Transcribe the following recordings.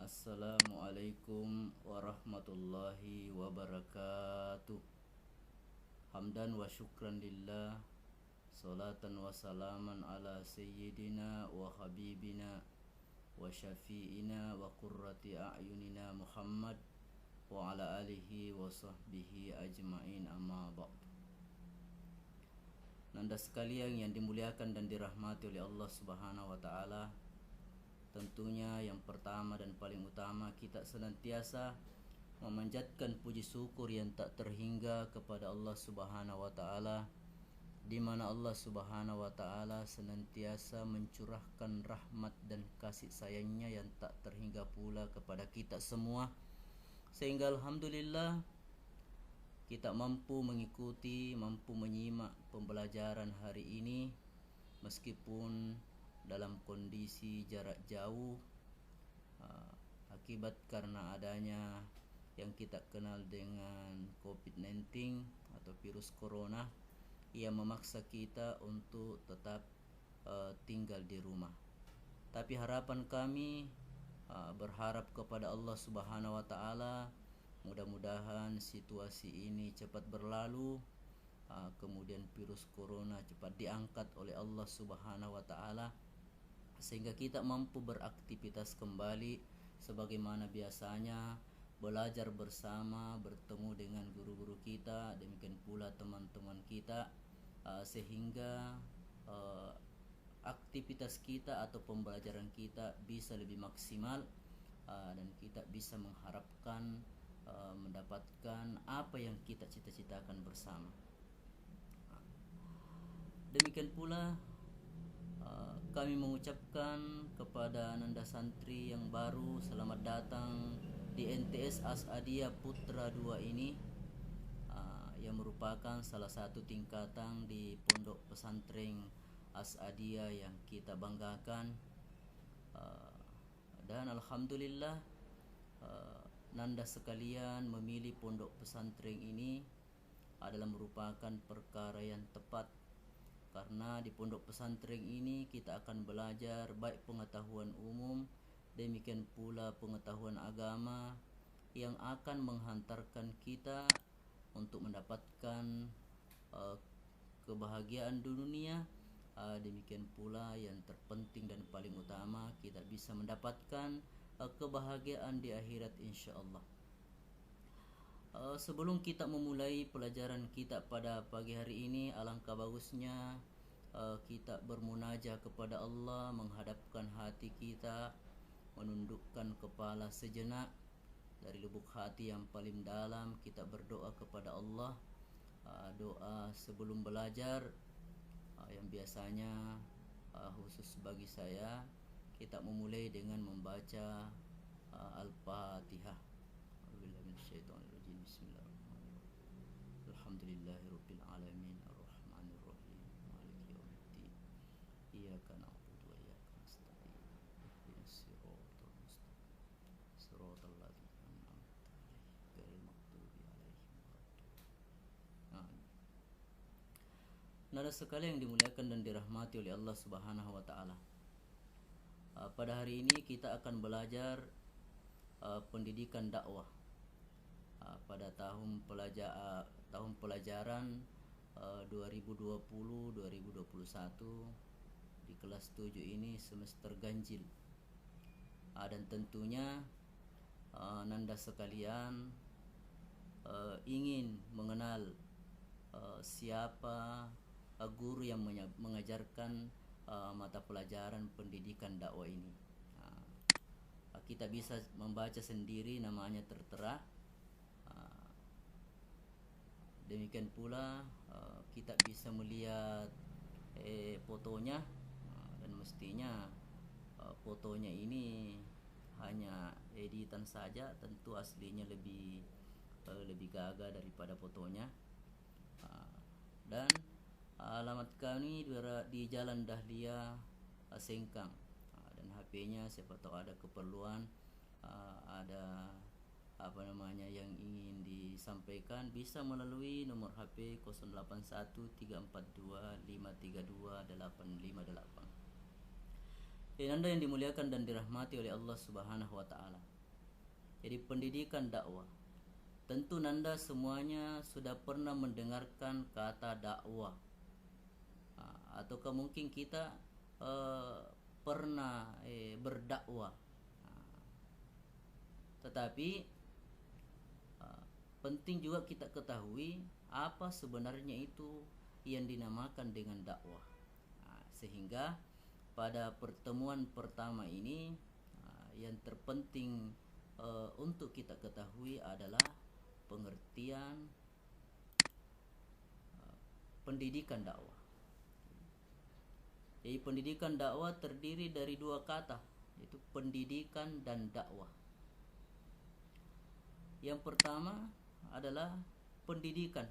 Assalamualaikum warahmatullahi wabarakatuh. Hamdan wa syukran lillah, salatan wa salaman ala sayyidina wa habibina wa syafi'ina wa qurrati a'yunina Muhammad wa ala alihi wa sahbihi ajma'in, amma ba'd. Nanda sekalian yang dimuliakan dan dirahmati oleh Allah Subhanahu wa taala, tentunya yang pertama dan paling utama kita senantiasa memanjatkan puji syukur yang tak terhingga kepada Allah Subhanahu wa taala, di mana Allah Subhanahu wa taala senantiasa mencurahkan rahmat dan kasih sayangnya yang tak terhingga pula kepada kita semua, sehingga alhamdulillah kita mampu mengikuti, mampu menyimak pembelajaran hari ini meskipun dalam kondisi jarak jauh, akibat karena adanya yang kita kenal dengan COVID-19 atau virus corona yang memaksa kita untuk tetap tinggal di rumah. Tapi harapan kami berharap kepada Allah Subhanahu wa taala, mudah-mudahan situasi ini cepat berlalu, kemudian virus corona cepat diangkat oleh Allah Subhanahu wa taala, sehingga kita mampu beraktivitas kembali sebagaimana biasanya, belajar bersama, bertemu dengan guru-guru kita, demikian pula teman-teman kita, sehingga aktivitas kita atau pembelajaran kita bisa lebih maksimal, dan kita bisa mengharapkan mendapatkan apa yang kita cita-citakan bersama. Demikian pula kami mengucapkan kepada Nanda Santri yang baru selamat datang di NTS As'adiyah Putra 2 ini, yang merupakan salah satu tingkatan di pondok pesantren As'adiyah yang kita banggakan, dan alhamdulillah Nanda sekalian memilih pondok pesantren ini adalah merupakan perkara yang tepat, karena di pondok pesantren ini kita akan belajar baik pengetahuan umum, demikian pula pengetahuan agama yang akan menghantarkan kita untuk mendapatkan kebahagiaan dunia, demikian pula yang terpenting dan paling utama, kita bisa mendapatkan kebahagiaan di akhirat insyaallah. Sebelum kita memulai pelajaran kita pada pagi hari ini, alangkah bagusnya kita bermunajah kepada Allah, menghadapkan hati kita, menundukkan kepala sejenak, dari lubuk hati yang paling dalam kita berdoa kepada Allah. Doa sebelum belajar yang biasanya khusus bagi saya, kita memulai dengan membaca Al-Fatihah. Bismillahirrahmanirrahim. Alhamdulillahirabbil alamin, arrahmanirrahim, maliki yaumiddin. Iyyaka na'budu wa iyyaka nasta'in. Ihdinas siratal mustaqim. Siratal ladzina an'amta 'alaihim ghairil maghdubi 'alaihim waladdallin. Nada sekali yang dimuliakan dan dirahmati oleh Allah Subhanahu wa taala, pada hari ini kita akan belajar pendidikan dakwah pada tahun pelajaran 2020-2021 di kelas 7 ini, semester ganjil. Dan tentunya Nanda sekalian ingin mengenal siapa guru yang mengajarkan mata pelajaran pendidikan dakwah ini. Kita bisa membaca sendiri, namanya tertera. Demikian pula kita bisa melihat fotonya, dan mestinya fotonya ini hanya editan saja, tentu aslinya lebih gagah daripada fotonya. Dan alamat kami di Jalan Dahlia, Sengkang, dan HP-nya siapa tahu ada keperluan, ada yang ingin disampaikan, bisa melalui nomor HP 081342532858. Anda yang dimuliakan dan dirahmati oleh Allah Subhanahu wa taala, Jadi pendidikan dakwah. Tentu Nanda semuanya sudah pernah mendengarkan kata dakwah. Ataukah mungkin kita pernah berdakwah. Tetapi penting juga kita ketahui apa sebenarnya itu yang dinamakan dengan dakwah. Sehingga pada pertemuan pertama ini yang terpenting untuk kita ketahui adalah pengertian pendidikan dakwah. Jadi pendidikan dakwah terdiri dari dua kata, yaitu pendidikan dan dakwah. Yang pertama adalah pendidikan.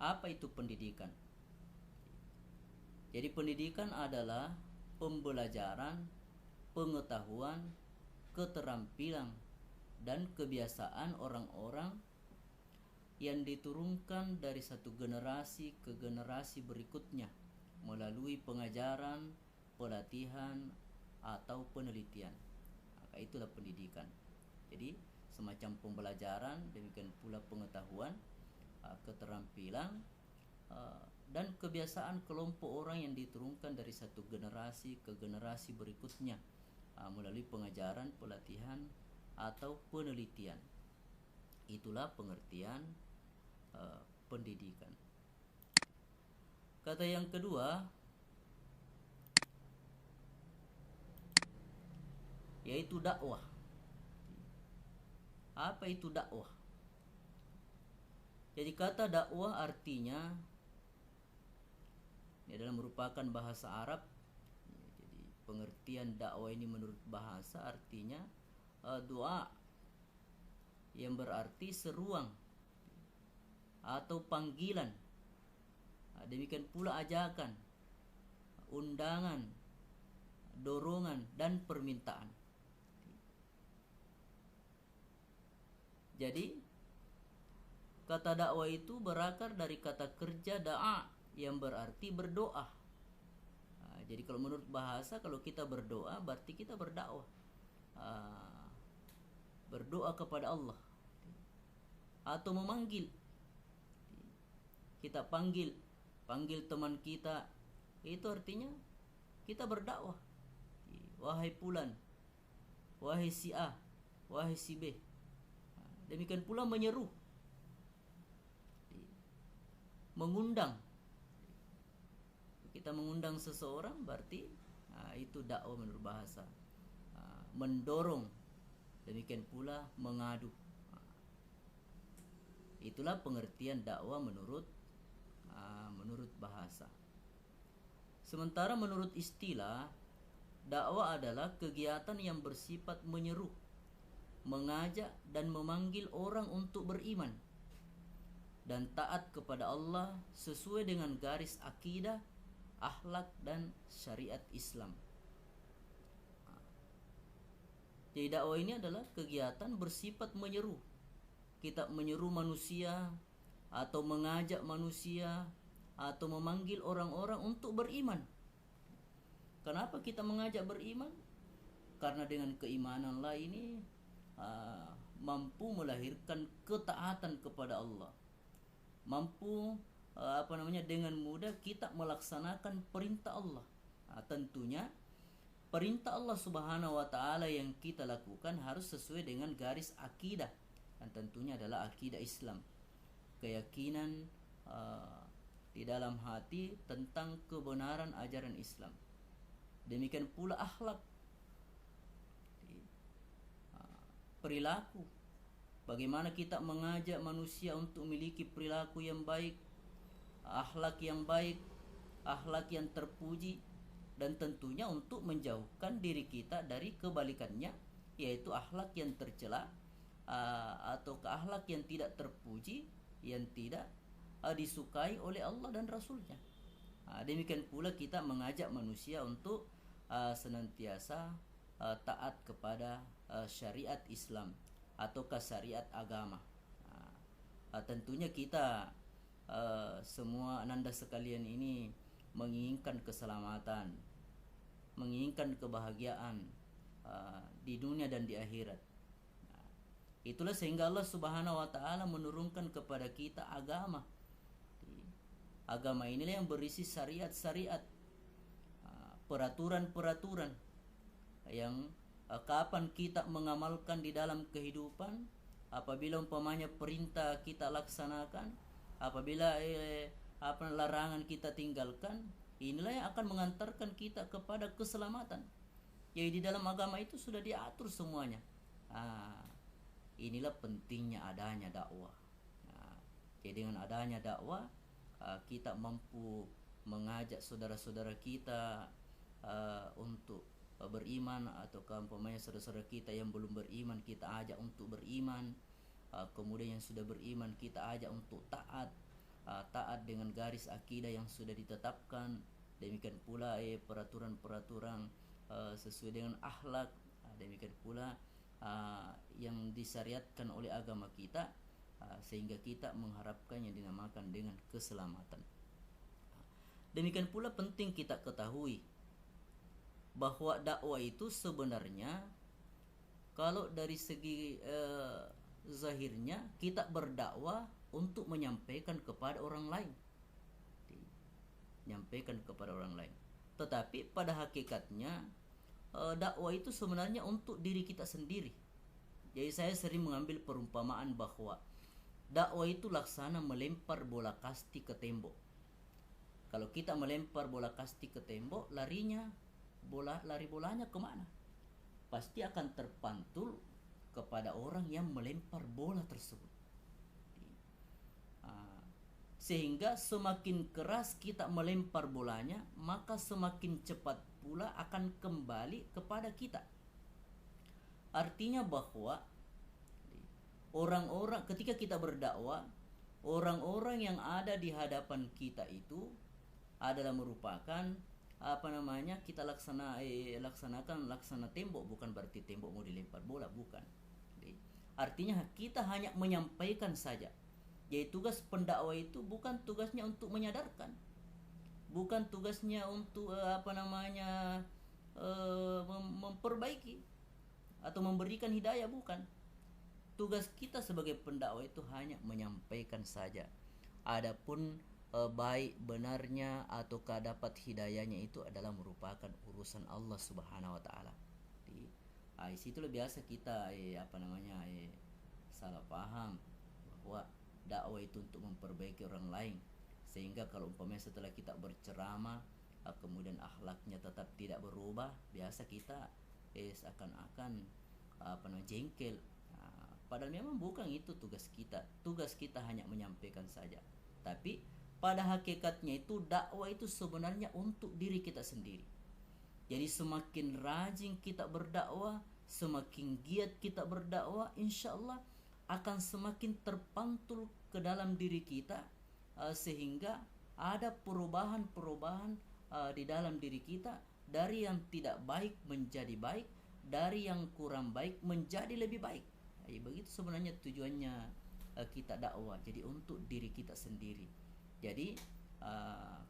Apa itu pendidikan? Jadi pendidikan adalah pembelajaran, pengetahuan, keterampilan, dan kebiasaan orang-orang yang diturunkan dari satu generasi ke generasi berikutnya melalui pengajaran, pelatihan, atau penelitian. Maka itulah pendidikan. Jadi semacam pembelajaran, demikian pula pengetahuan, keterampilan, dan kebiasaan kelompok orang yang diturunkan dari satu generasi ke generasi berikutnya melalui pengajaran, pelatihan, atau penelitian. Itulah pengertian pendidikan. Kata yang kedua yaitu dakwah. Apa itu dakwah? Jadi kata dakwah artinya ini adalah merupakan bahasa Arab. Jadi pengertian dakwah ini menurut bahasa artinya doa, yang berarti seruang atau panggilan. Demikian pula ajakan, undangan, dorongan, dan permintaan. Jadi kata dakwah itu berakar dari kata kerja da'a yang berarti berdoa. Jadi kalau menurut bahasa, kalau kita berdoa berarti kita berdakwah, berdoa kepada Allah, atau memanggil. Kita panggil teman kita, itu artinya kita berdakwah. Wahai fulan, wahai si A, wahai si B. Demikian pula menyeru, mengundang. Kita mengundang seseorang berarti itu dakwah menurut bahasa. Mendorong, demikian pula mengadu. Itulah pengertian dakwah menurut bahasa. Sementara menurut istilah, dakwah adalah kegiatan yang bersifat menyeru, mengajak dan memanggil orang untuk beriman dan taat kepada Allah sesuai dengan garis akidah, akhlak, dan syariat Islam. Jadi dakwah ini adalah kegiatan bersifat menyeru. Kita menyeru manusia atau mengajak manusia atau memanggil orang-orang untuk beriman. Kenapa kita mengajak beriman? Karena dengan keimananlah ini mampu melahirkan ketaatan kepada Allah. Mampu dengan mudah kita melaksanakan perintah Allah. Tentunya perintah Allah Subhanahu wa taala yang kita lakukan harus sesuai dengan garis akidah, dan tentunya adalah akidah Islam. Keyakinan di dalam hati tentang kebenaran ajaran Islam. Demikian pula akhlak, perilaku. Bagaimana kita mengajak manusia untuk memiliki perilaku yang baik, akhlak yang baik, akhlak yang terpuji, dan tentunya untuk menjauhkan diri kita dari kebalikannya, yaitu akhlak yang tercela atau akhlak yang tidak terpuji, yang tidak disukai oleh Allah dan Rasulnya. Demikian pula kita mengajak manusia untuk senantiasa taat kepada syariat Islam ataukah syariat agama. Tentunya kita semua ananda sekalian ini menginginkan keselamatan, menginginkan kebahagiaan di dunia dan di akhirat. Itulah sehingga Allah Subhanahu wa taala menurunkan kepada kita agama. Agama inilah yang berisi syariat-syariat, peraturan-peraturan yang kapan kita mengamalkan di dalam kehidupan, apabila umpamanya perintah kita laksanakan, apabila larangan kita tinggalkan, inilah yang akan mengantarkan kita kepada keselamatan. Jadi di dalam agama itu sudah diatur semuanya. Inilah pentingnya adanya dakwah. Jadi dengan adanya dakwah, kita mampu mengajak saudara-saudara kita untuk beriman, atau umpamanya saudara-saudara kita yang belum beriman kita ajak untuk beriman. Kemudian yang sudah beriman kita ajak untuk taat dengan garis akidah yang sudah ditetapkan. Demikian pula peraturan-peraturan sesuai dengan akhlak, demikian pula yang disyariatkan oleh agama kita, sehingga kita mengharapkan yang dinamakan dengan keselamatan. Demikian pula penting kita ketahui bahwa dakwah itu sebenarnya, kalau dari segi zahirnya kita berdakwah untuk menyampaikan kepada orang lain, tetapi pada hakikatnya dakwah itu sebenarnya untuk diri kita sendiri. Jadi saya sering mengambil perumpamaan bahwa dakwah itu laksana melempar bola kasti ke tembok. Kalau kita melempar bola kasti ke tembok, lari bolanya kemana? Pasti akan terpantul kepada orang yang melempar bola tersebut. Sehingga semakin keras kita melempar bolanya, maka semakin cepat pula akan kembali kepada kita. Artinya bahwa orang-orang, ketika kita berdakwah, orang-orang yang ada di hadapan kita itu adalah merupakan kita laksana tembok. Bukan berarti tembok mau dilempar bola, bukan. Artinya kita hanya menyampaikan saja. Jadi tugas pendakwah itu bukan tugasnya untuk menyadarkan, bukan tugasnya untuk memperbaiki atau memberikan hidayah, bukan. Tugas kita sebagai pendakwah itu hanya menyampaikan saja. Adapun baik benarnya ataukah dapat hidayahnya itu adalah merupakan urusan Allah Subhanahu wa taala. Di situlah biasa kita salah paham bahwa dakwah itu untuk memperbaiki orang lain, sehingga kalau umpamanya setelah kita berceramah kemudian akhlaknya tetap tidak berubah, biasa kita seakan-akan jengkel. Padahal memang bukan itu tugas kita. Tugas kita hanya menyampaikan saja. Tapi pada hakikatnya itu dakwah itu sebenarnya untuk diri kita sendiri. Jadi semakin rajin kita berdakwah, semakin giat kita berdakwah, insya Allah akan semakin terpantul ke dalam diri kita, sehingga ada perubahan-perubahan di dalam diri kita, dari yang tidak baik menjadi baik, dari yang kurang baik menjadi lebih baik. Begitu sebenarnya tujuannya kita dakwah, jadi untuk diri kita sendiri. Jadi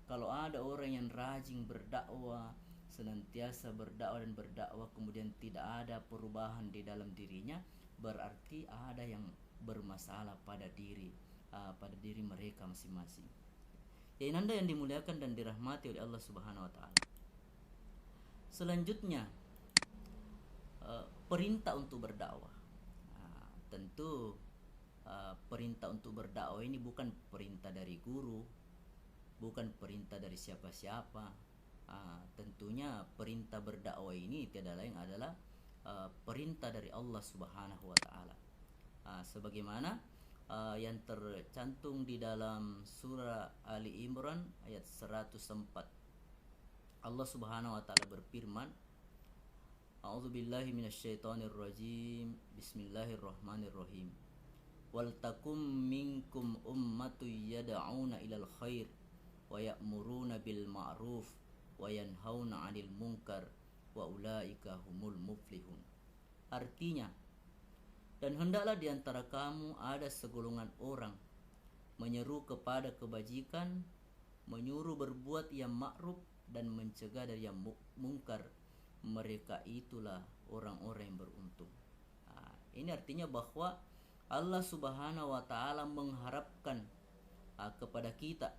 kalau ada orang yang rajin berdakwah, senantiasa berdakwah kemudian tidak ada perubahan di dalam dirinya, berarti ada yang bermasalah pada diri mereka masing-masing. Jadi Anda yang dimuliakan dan dirahmati oleh Allah Subhanahu wa taala. Selanjutnya perintah untuk berdakwah. Tentu perintah untuk berdakwah ini bukan perintah dari guru, bukan perintah dari siapa-siapa. Tentunya perintah berdakwah ini tiada lain adalah perintah dari Allah Subhanahu wa taala. Sebagaimana yang tercantum di dalam surah Ali Imran ayat 104. Allah Subhanahu wa taala berfirman, A'udzubillahi minasyaitonirrajim. Bismillahirrahmanirrahim. Wal takum minkum ummatun yad'una ilal khair wa ya'muruna bil ma'ruf wa yanhauna 'anil munkar wa ulaika humul muflihun. Artinya, dan hendaklah di antara kamu ada segolongan orang menyeru kepada kebajikan, menyuruh berbuat yang ma'ruf dan mencegah dari yang mungkar. Mereka itulah orang-orang yang beruntung. Ini artinya bahwa Allah Subhanahu wa taala mengharapkan kepada kita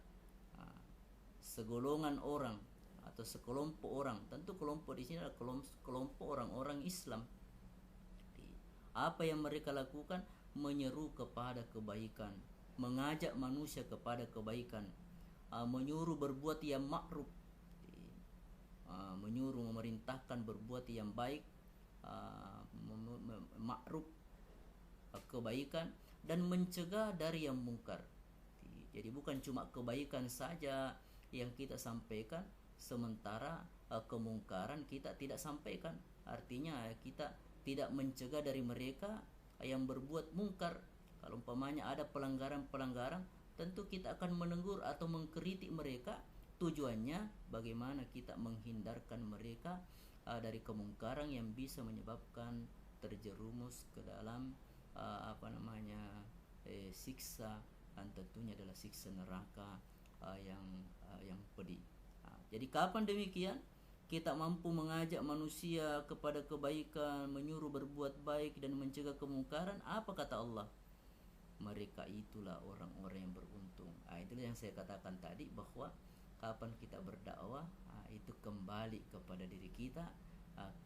segolongan orang atau sekelompok orang. Tentu kelompok di sini adalah kelompok orang-orang Islam. Apa yang mereka lakukan? Menyeru kepada kebaikan, mengajak manusia kepada kebaikan, menyuruh berbuat yang ma'ruf, menyuruh memerintahkan berbuat yang baik, ma'ruf, kebaikan, dan mencegah dari yang mungkar. Jadi bukan cuma kebaikan saja yang kita sampaikan, sementara kemungkaran kita tidak sampaikan. Artinya kita tidak mencegah dari mereka yang berbuat mungkar. Kalau umpamanya ada pelanggaran-pelanggaran, tentu kita akan menegur atau mengkritik mereka. Tujuannya bagaimana kita menghindarkan mereka dari kemungkaran yang bisa menyebabkan terjerumus ke dalam siksa, dan tentunya adalah siksa neraka yang pedih. Jadi kapan demikian kita mampu mengajak manusia kepada kebaikan, menyuruh berbuat baik dan mencegah kemungkaran? Apa kata Allah? Mereka itulah orang-orang yang beruntung. Itulah yang saya katakan tadi, bahwa kapan kita berdakwah, itu kembali kepada diri kita,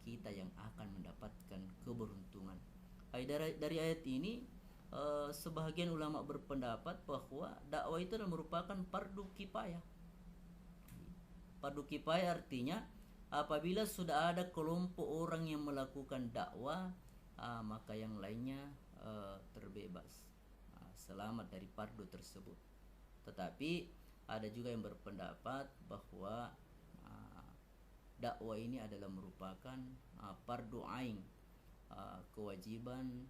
kita yang akan mendapatkan keberuntungan. Dari ayat ini, sebahagian ulama berpendapat bahwa dakwah itu merupakan fardu kifayah. Fardu kifayah artinya apabila sudah ada kelompok orang yang melakukan dakwah, maka yang lainnya terbebas, selamat dari fardu tersebut. Tetapi ada juga yang berpendapat bahwa dakwah ini adalah merupakan fardu ain, kewajiban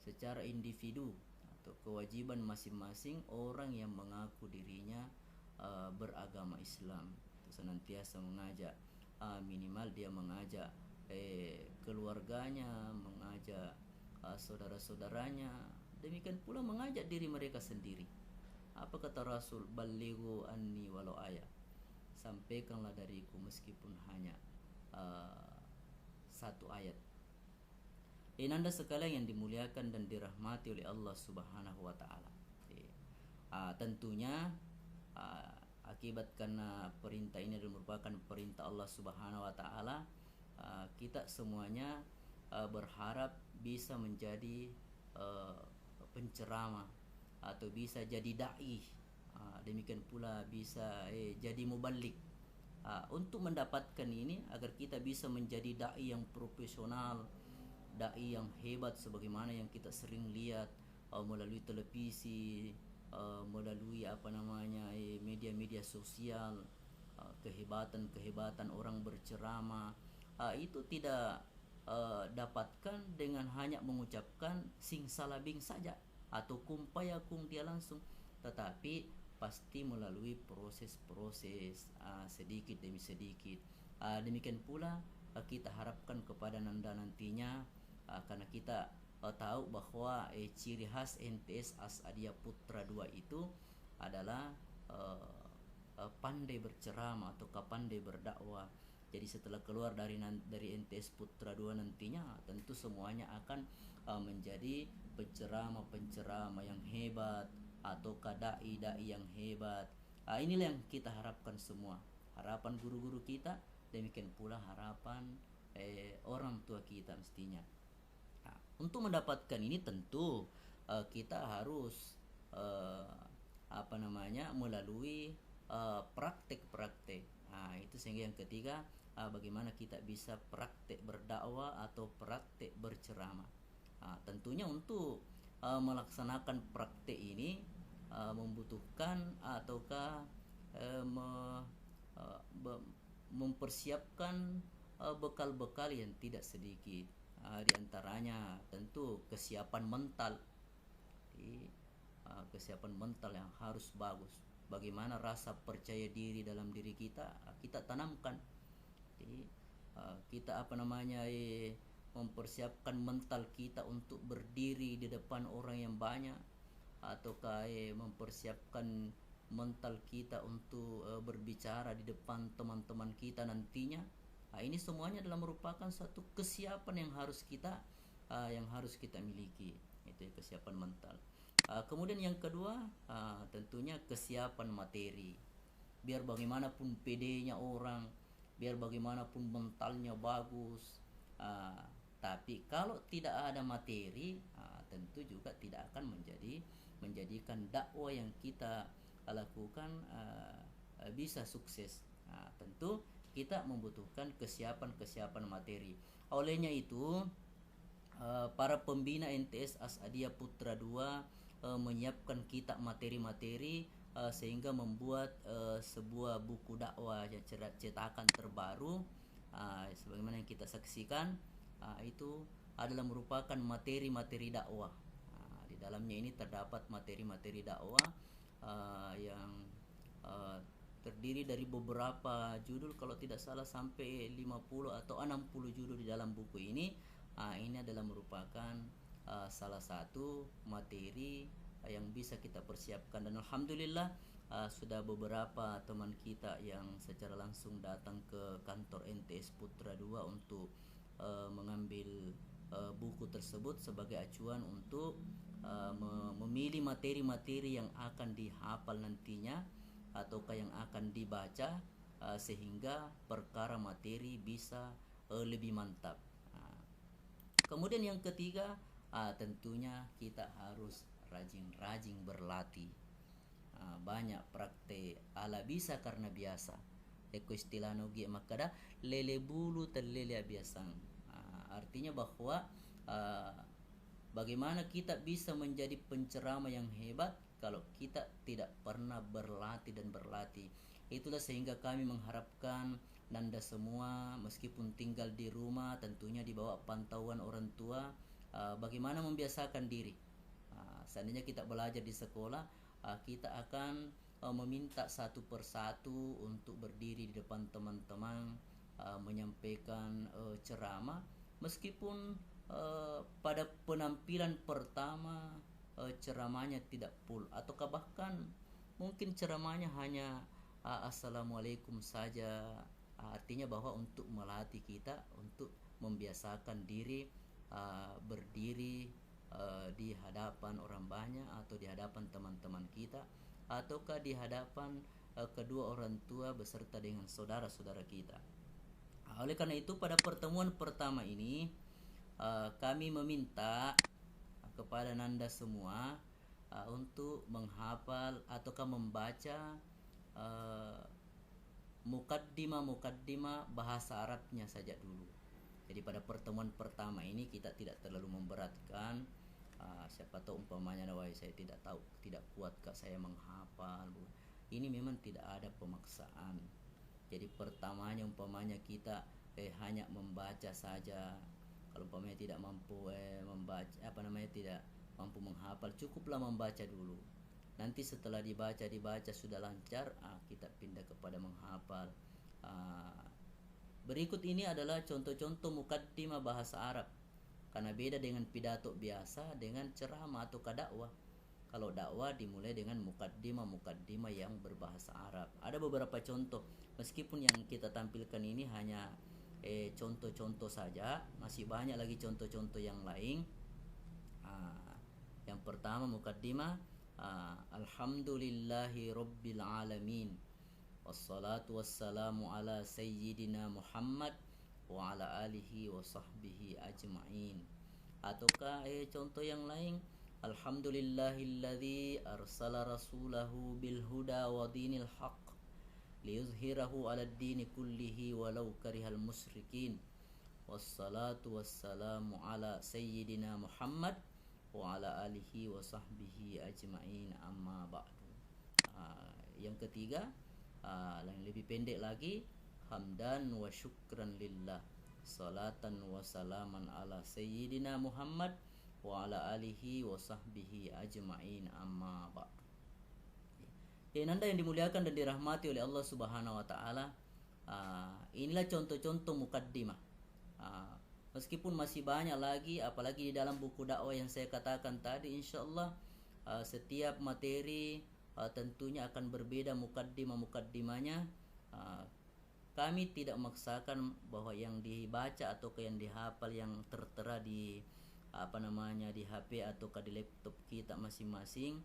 secara individu atau kewajiban masing-masing orang yang mengaku dirinya beragama Islam, senantiasa mengajak, minimal dia mengajak keluarganya, mengajak saudara-saudaranya, demikian pula mengajak diri mereka sendiri. Apa kata Rasul? Balighu anni walau ayat, sampaikanlah dariku meskipun hanya satu ayat. Anda sekalian yang dimuliakan dan dirahmati oleh Allah Subhanahu wa taala. Tentunya akibat karena perintah ini adalah merupakan perintah Allah Subhanahu wa taala, kita semuanya berharap bisa menjadi penceramah atau bisa jadi dai, demikian pula bisa jadi mubalik. Untuk mendapatkan ini, agar kita bisa menjadi dai yang profesional, dai yang hebat sebagaimana yang kita sering lihat melalui televisi, melalui media-media sosial, kehebatan orang berceramah, itu tidak dapatkan dengan hanya mengucapkan simsalabim saja atau kumpayakung dia langsung, tetapi pasti melalui proses-proses sedikit demi sedikit. Demikian pula kita harapkan kepada nantinya, karena kita tahu bahwa ciri khas NTS As'adiyah Putra 2 itu adalah pandai berceramah atau pandai berdakwah. Jadi setelah keluar dari NTS Putra 2 nantinya, tentu semuanya akan menjadi penceramah yang hebat atau dai yang hebat. Inilah yang kita harapkan semua, harapan guru-guru kita, demikian pula harapan orang tua kita mestinya. Untuk mendapatkan ini tentu kita harus melalui praktek-praktek. Itu sehingga yang ketiga, bagaimana kita bisa praktek berdakwah atau praktek berceramah. Tentunya untuk melaksanakan praktek ini membutuhkan ataukah mempersiapkan bekal-bekal yang tidak sedikit. Di antaranya tentu kesiapan mental. Kesiapan mental yang harus bagus. Bagaimana rasa percaya diri dalam diri kita tanamkan. Jadi kita mempersiapkan mental kita untuk berdiri di depan orang yang banyak, ataukah mempersiapkan mental kita untuk berbicara di depan teman-teman kita nantinya. Ini semuanya adalah merupakan satu kesiapan yang harus kita yang harus kita miliki, itu kesiapan mental. Kemudian yang kedua, tentunya kesiapan materi. Biar bagaimanapun PD-nya orang, biar bagaimanapun mentalnya bagus, tapi kalau tidak ada materi, tentu juga tidak akan menjadikan dakwah yang kita lakukan bisa sukses. Tentu kita membutuhkan kesiapan materi. Olehnya itu, para pembina NTS Asadia Putra 2 menyiapkan kitab materi-materi sehingga membuat sebuah buku dakwah cetakan terbaru, sebagaimana yang kita saksikan. Itu adalah merupakan materi-materi dakwah. Di dalamnya ini terdapat materi-materi dakwah yang terdiri dari beberapa judul, kalau tidak salah sampai 50 atau 60 judul di dalam buku ini. Ini adalah merupakan salah satu materi yang bisa kita persiapkan, dan alhamdulillah sudah beberapa teman kita yang secara langsung datang ke kantor NTS Putra 2 untuk mengambil buku tersebut sebagai acuan untuk memilih materi-materi yang akan dihafal nantinya ataukah yang akan dibaca, sehingga perkara materi bisa lebih mantap. Kemudian yang ketiga, tentunya kita harus rajin-rajin berlatih. Banyak praktek ala bisa karena biasa. Eko istilah nogi makada lele bulu terlele biasang. Artinya bahwa bagaimana kita bisa menjadi penceramah yang hebat kalau kita tidak pernah berlatih dan berlatih. Itulah sehingga kami mengharapkan Nanda semua, meskipun tinggal di rumah, tentunya di bawah pantauan orang tua, bagaimana membiasakan diri. Seandainya kita belajar di sekolah, kita akan meminta satu persatu untuk berdiri di depan teman-teman, menyampaikan ceramah, meskipun pada penampilan pertama ceramahnya tidak full, ataukah bahkan mungkin ceramahnya hanya assalamualaikum saja. Artinya bahwa untuk melatih kita untuk membiasakan diri berdiri di hadapan orang banyak, atau di hadapan teman-teman kita, ataukah di hadapan kedua orang tua beserta dengan saudara-saudara kita. Oleh karena itu, pada pertemuan pertama ini kami meminta kepada Nanda semua untuk menghafal ataukah membaca mukaddimah bahasa Arabnya saja dulu. Jadi pada pertemuan pertama ini kita tidak terlalu memberatkan. Siapa tahu umpamanya saya tidak tahu, tidak kuat kak saya menghafal. Ini memang tidak ada pemaksaan. Jadi pertamanya umpamanya kita hanya membaca saja. Kalau umpamanya tidak mampu membaca tidak mampu menghafal, cukuplah membaca dulu. Nanti setelah dibaca sudah lancar, kita pindah kepada menghafal. Berikut ini adalah contoh-contoh mukaddimah bahasa Arab. Karena beda dengan pidato biasa dengan ceramah atau dakwah. Kalau dakwah dimulai dengan mukaddimah yang berbahasa Arab. Ada beberapa contoh, meskipun yang kita tampilkan ini hanya contoh-contoh saja, masih banyak lagi contoh-contoh yang lain. Yang pertama mukaddimah, alhamdulillahi rabbil alamin, wassalatu wassalamu ala sayyidina Muhammad wa ala alihi wa sahbihi ajma'in. Ataukah contoh yang lain, alhamdulillahilladzi arsala rasulahu bil huda wa dinil haq liyuzhirahu ala dini kullihi walau karihal musyrikin, wassalatu wassalamu ala sayyidina Muhammad wa ala alihi wa sahbihi ajma'in, amma ba'du. Yang ketiga, yang lebih pendek lagi, hamdan wa syukran lillah, salatan wa salaman ala sayyidina Muhammad wa ala alihi wa sahbihi ajma'in, amma ba'du. Nanda yang dimuliakan dan dirahmati oleh Allah Subhanahu wa taala, inilah contoh-contoh mukaddimah. Meskipun masih banyak lagi, apalagi di dalam buku dakwah yang saya katakan tadi, insyaallah setiap materi tentunya akan berbeda mukaddimahnya. Kami tidak memaksakan bahwa yang dibaca atau yang dihafal yang tertera di di HP ataukah di laptop kita masing-masing,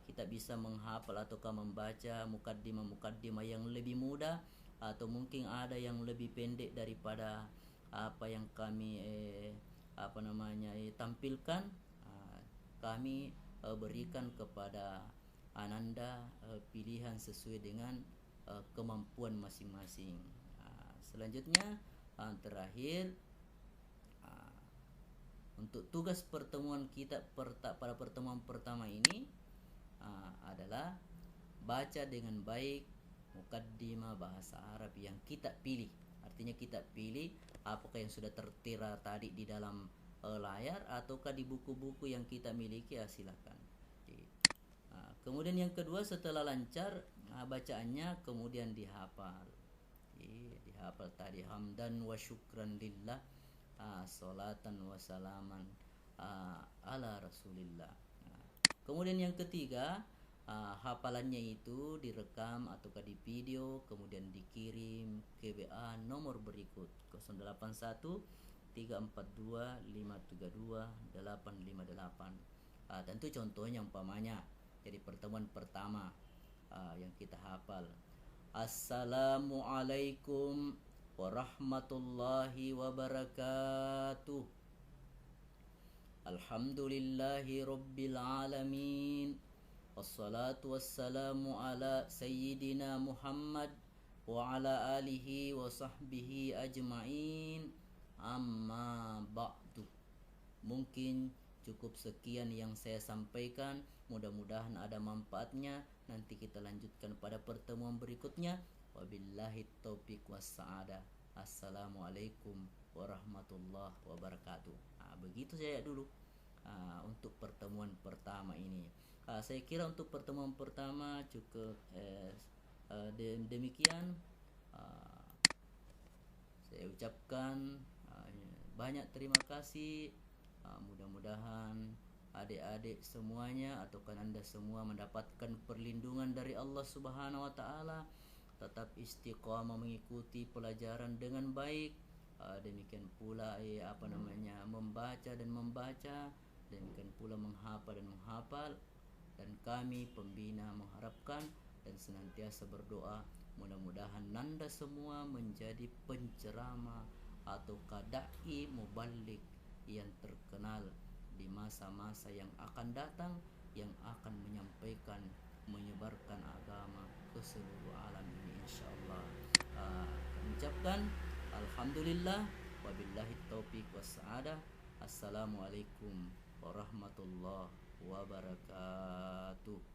kita bisa menghafal ataukah membaca mukaddimah yang lebih mudah, atau mungkin ada yang lebih pendek daripada apa yang kami tampilkan. Kami berikan kepada Ananda pilihan sesuai dengan kemampuan masing-masing. Selanjutnya, terakhir, untuk tugas pertemuan kita pada pertemuan pertama ini adalah baca dengan baik mukaddimah bahasa Arab yang kita pilih. Artinya kita pilih apakah yang sudah tertera tadi di dalam layar ataukah di buku-buku yang kita miliki, silakan. Kemudian yang kedua, setelah lancar bacaannya, kemudian dihafal. Dihafal tadi, hamdan wa syukran lillah, salatan wa salaman ala rasulillah. Kemudian yang ketiga, hafalannya itu direkam ataukah di video, kemudian dikirim ke WA nomor berikut 081 342 532 858. Tentu contohnya umpamanya jadi pertemuan pertama yang kita hafal, Assalamualaikum warahmatullahi wabarakatuh, Alhamdulillahi rabbil alamin, wassalatu wassalamu ala sayyidina Muhammad wa ala alihi wa sahbihi ajma'in, amma ba'du. Mungkin cukup sekian yang saya sampaikan, mudah-mudahan ada manfaatnya. Nanti kita lanjutkan pada pertemuan berikutnya. Wabillahi taufiq wassa'adah. Assalamualaikum warahmatullahi wabarakatuh. Begitu saya dulu untuk pertemuan pertama ini. Saya kira untuk pertemuan pertama cukup demikian. Saya ucapkan banyak terima kasih. Mudah-mudahan adik-adik semuanya ataupun Anda semua mendapatkan perlindungan dari Allah Subhanahu wa taala, tetap istiqamah mengikuti pelajaran dengan baik. Demikian pula membaca dan membaca, demikian pula menghafal dan menghafal. Dan kami pembina mengharapkan dan senantiasa berdoa, mudah-mudahan Nanda semua menjadi penceramah atau dai muballigh yang terkenal di masa-masa yang akan datang, yang akan menyebarkan agama ke seluruh alam ini, insyaallah. Mengucapkan alhamdulillah, wabillahi taufiq wassa'adah. Assalamualaikum warahmatullahi wabarakatuh.